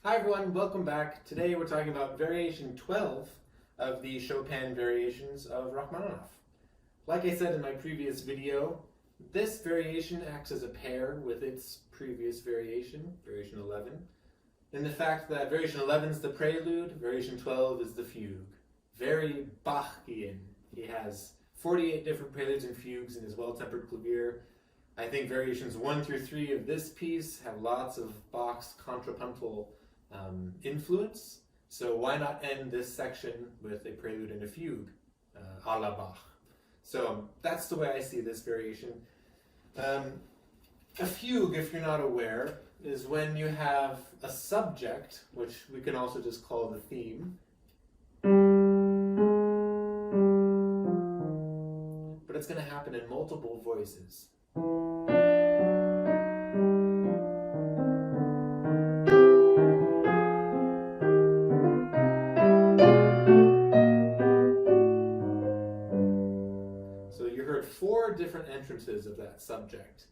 Hi everyone, welcome back. Today we're talking about variation 12 of the Chopin variations of Rachmaninoff. Like I said in my previous video, this variation acts as a pair with its previous variation, variation 11, in the fact that variation 11 is the prelude, variation 12 is the fugue. Very Bachian. He has 48 different preludes and fugues in his well-tempered clavier. I think variations 1 through 3 of this piece have lots of Bach's contrapuntal influence. So why not end this section with a prelude and a fugue, a la Bach? So that's the way I see this variation. A fugue, if you're not aware, is when you have a subject, which we can also just call the theme, but it's going to happen in multiple voices. So you heard 4 different entrances of that subject,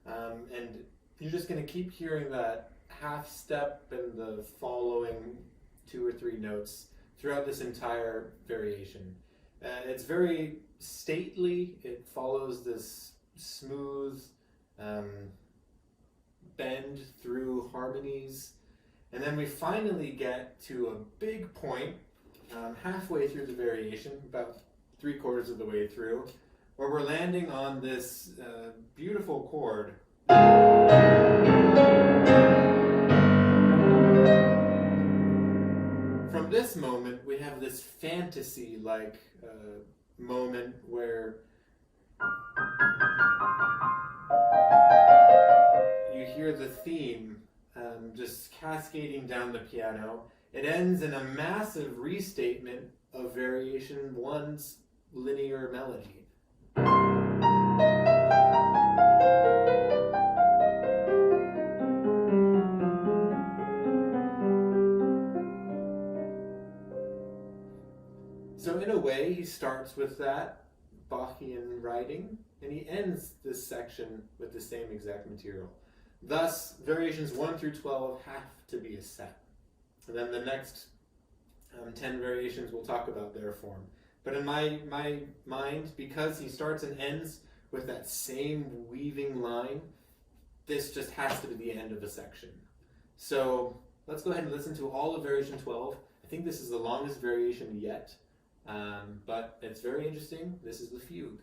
and you're just going to keep hearing that half step and the following 2 or 3 notes throughout this entire variation. It's very stately. It follows this smooth bend through harmonies, and then we finally get to a big point halfway through the variation, about 3/4 of the way through, where we're landing on this beautiful chord. From this moment, we have this fantasy-like moment where you hear the theme just cascading down the piano. It ends in a massive restatement of variation 1's linear melody. So in a way, he starts with that Bachian writing, and he ends this section with the same exact material. Thus, variations 1 through 12 have to be a set. And then the next 10 variations we'll talk about their form. But in my mind, because he starts and ends with that same weaving line, this just has to be the end of the section. So let's go ahead and listen to all of variation 12. I think this is the longest variation yet, but it's very interesting. This is the fugue.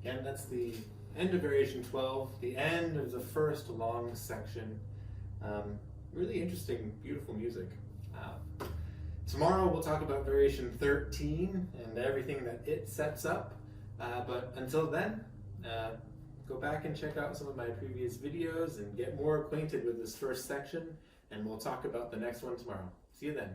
And that's the end of Variation 12, the end of the first long section. Really interesting, beautiful music. Tomorrow we'll talk about Variation 13 and everything that it sets up. But until then, go back and check out some of my previous videos and get more acquainted with this first section, and we'll talk about the next one tomorrow. See you then.